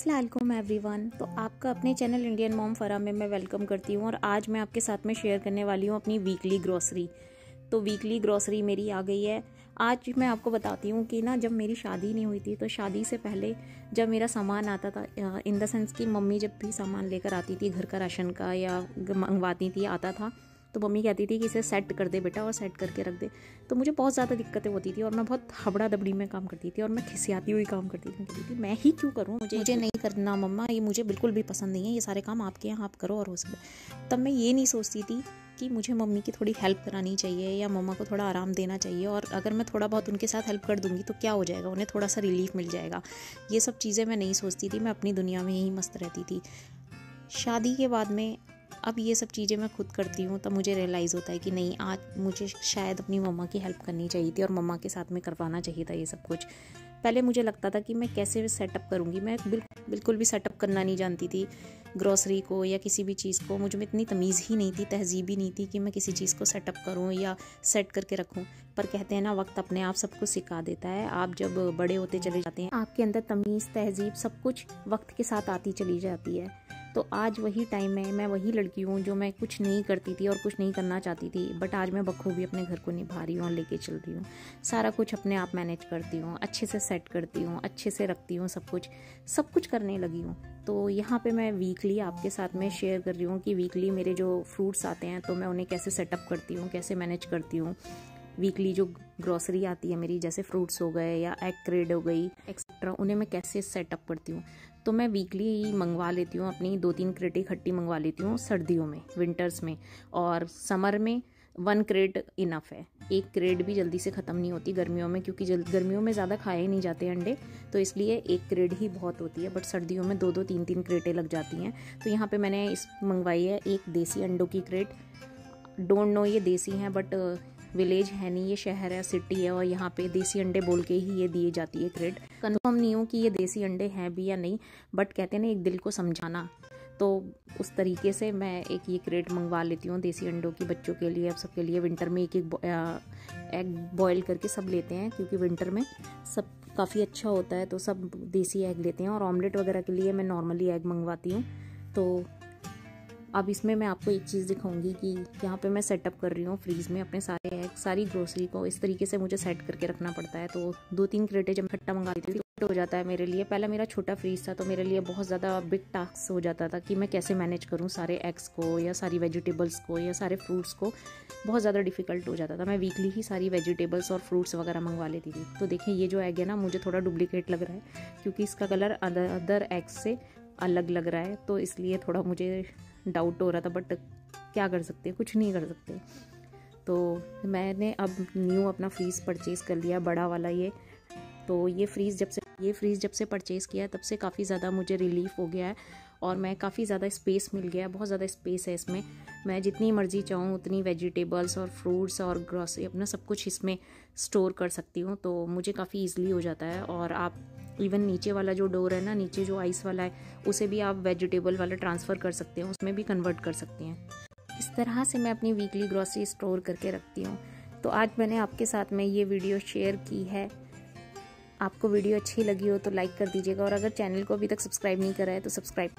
अस्सलामुअलैकुम एवरीवन। तो आपका अपने चैनल इंडियन मॉम फरा में मैं वेलकम करती हूँ और आज मैं आपके साथ में शेयर करने वाली हूँ अपनी वीकली ग्रोसरी। तो वीकली ग्रोसरी मेरी आ गई है। आज मैं आपको बताती हूँ कि ना जब मेरी शादी नहीं हुई थी तो शादी से पहले जब मेरा सामान आता था, इन द सेंस कि मम्मी जब भी सामान लेकर आती थी घर का राशन का या मंगवाती थी आता था तो मम्मी कहती थी कि इसे सेट कर दे बेटा और सेट करके रख दे। तो मुझे बहुत ज़्यादा दिक्कतें होती थी और मैं बहुत हबड़ा दबड़ी में काम करती थी और मैं खिसियाती हुई काम करती थी। मैं ही क्यों करूँ, मुझे नहीं करना मम्मा, ये मुझे बिल्कुल भी पसंद नहीं है, ये सारे काम आपके यहाँ आप करो और हो सकता। तब मैं ये नहीं सोचती थी कि मुझे मम्मी की थोड़ी हेल्प करानी चाहिए या मम्मा को थोड़ा आराम देना चाहिए, और अगर मैं थोड़ा बहुत उनके साथ हेल्प कर दूँगी तो क्या हो जाएगा, उन्हें थोड़ा सा रिलीफ मिल जाएगा। ये सब चीज़ें मैं नहीं सोचती थी, मैं अपनी दुनिया में ही मस्त रहती थी। शादी के बाद में अब ये सब चीज़ें मैं खुद करती हूँ तब मुझे रियलाइज़ होता है कि नहीं, आज मुझे शायद अपनी मम्मा की हेल्प करनी चाहिए थी और मम्मा के साथ में करवाना चाहिए था ये सब कुछ। पहले मुझे लगता था कि मैं कैसे सेटअप करूँगी, मैं बिल्कुल भी सेटअप करना नहीं जानती थी ग्रोसरी को या किसी भी चीज़ को। मुझे में इतनी तमीज़ ही नहीं थी, तहजीब ही नहीं थी कि मैं किसी चीज़ को सेटअप करूँ या सेट करके रखूँ। पर कहते हैं ना, वक्त अपने आप सब कुछ सिखा देता है। आप जब बड़े होते चले जाते हैं आपके अंदर तमीज़ तहजीब सब कुछ वक्त के साथ आती चली जाती है। तो आज वही टाइम है, मैं वही लड़की हूँ जो मैं कुछ नहीं करती थी और कुछ नहीं करना चाहती थी, बट आज मैं बखूबी अपने घर को निभा रही हूँ और लेके चल रही हूँ। सारा कुछ अपने आप मैनेज करती हूँ, अच्छे से सेट करती हूँ, अच्छे से रखती हूँ, सब कुछ करने लगी हूँ। तो यहाँ पे मैं वीकली आपके साथ में शेयर कर रही हूँ कि वीकली मेरे जो फ्रूट्स आते हैं तो मैं उन्हें कैसे सेटअप करती हूँ, कैसे मैनेज करती हूँ। वीकली जो ग्रोसरी आती है मेरी, जैसे फ्रूट्स हो गए या एग क्रेड हो गई एक्सेट्रा, उन्हें मैं कैसे सेटअप करती हूँ। तो मैं वीकली मंगवा लेती हूँ, अपनी 2-3 क्रेटें इकट्ठी मंगवा लेती हूँ सर्दियों में, विंटर्स में, और समर में 1 क्रेट इनफ है। 1 क्रेट भी जल्दी से ख़त्म नहीं होती गर्मियों में, क्योंकि गर्मियों में ज़्यादा खाए ही नहीं जाते अंडे, तो इसलिए 1 क्रेट ही बहुत होती है। बट सर्दियों में 2-2 3-3 क्रेटें लग जाती हैं। तो यहाँ पे मैंने मंगवाई है एक देसी अंडों की क्रेट। डोंट नो ये देसी हैं, बट विलेज है नहीं, ये शहर है, सिटी है, और यहाँ पे देसी अंडे बोल के ही ये दिए जाती है क्रेट। कंफर्म नहीं हूँ कि ये देसी अंडे हैं भी या नहीं, बट कहते हैं ना एक दिल को समझाना, तो उस तरीके से मैं एक ये क्रेट मंगवा लेती हूँ देसी अंडों की, बच्चों के लिए, अब सबके लिए। विंटर में एक एग बॉयल करके सब लेते हैं, क्योंकि विंटर में सब काफ़ी अच्छा होता है, तो सब देसी एग लेते हैं। और ऑमलेट वगैरह के लिए मैं नॉर्मली एग मंगवाती हूँ। तो अब इसमें मैं आपको एक चीज़ दिखाऊंगी कि यहाँ पे मैं सेटअप कर रही हूँ फ्रीज़ में अपने सारे एग, सारी ग्रोसरी को इस तरीके से मुझे सेट करके रखना पड़ता है। तो 2-3 क्रेटें जब इकट्ठा मंगा लेती थी हो जाता है मेरे लिए। पहला मेरा छोटा फ्रीज था तो मेरे लिए बहुत ज़्यादा बिग टास्क हो जाता था कि मैं कैसे मैनेज करूँ सारे एग्स को या सारी वेजिटेबल्स को या सारे फ्रूट्स को, बहुत ज़्यादा डिफिकल्ट हो जाता था। मैं वीकली ही सारी वेजिटेबल्स और फ्रूट्स वगैरह मंगवा लेती थी। तो देखिए ये जो एग है ना, मुझे थोड़ा डुप्लीकेट लग रहा है क्योंकि इसका कलर अदर एग्स से अलग लग रहा है, तो इसलिए थोड़ा मुझे डाउट हो रहा था, बट क्या कर सकते हैं, कुछ नहीं कर सकते। तो मैंने अब न्यू अपना फ्रीज़ परचेज़ कर लिया, बड़ा वाला ये। तो ये फ्रीज़ जब से परचेज़ किया है तब से काफ़ी ज़्यादा मुझे रिलीफ हो गया है और मैं काफ़ी ज़्यादा स्पेस मिल गया है, बहुत ज़्यादा स्पेस है इसमें। मैं जितनी मर्ज़ी चाहूँ उतनी वेजिटेबल्स और फ्रूट्स और ग्रोसरी अपना सब कुछ इसमें स्टोर कर सकती हूँ, तो मुझे काफ़ी ईजिली हो जाता है। और आप इवन नीचे वाला जो डोर है ना, नीचे जो आइस वाला है, उसे भी आप वेजिटेबल वाला ट्रांसफ़र कर सकते हैं, उसमें भी कन्वर्ट कर सकते हैं। इस तरह से मैं अपनी वीकली ग्रोसरी स्टोर करके रखती हूँ। तो आज मैंने आपके साथ में ये वीडियो शेयर की है। आपको वीडियो अच्छी लगी हो तो लाइक कर दीजिएगा, और अगर चैनल को अभी तक सब्सक्राइब नहीं करा है तो सब्सक्राइब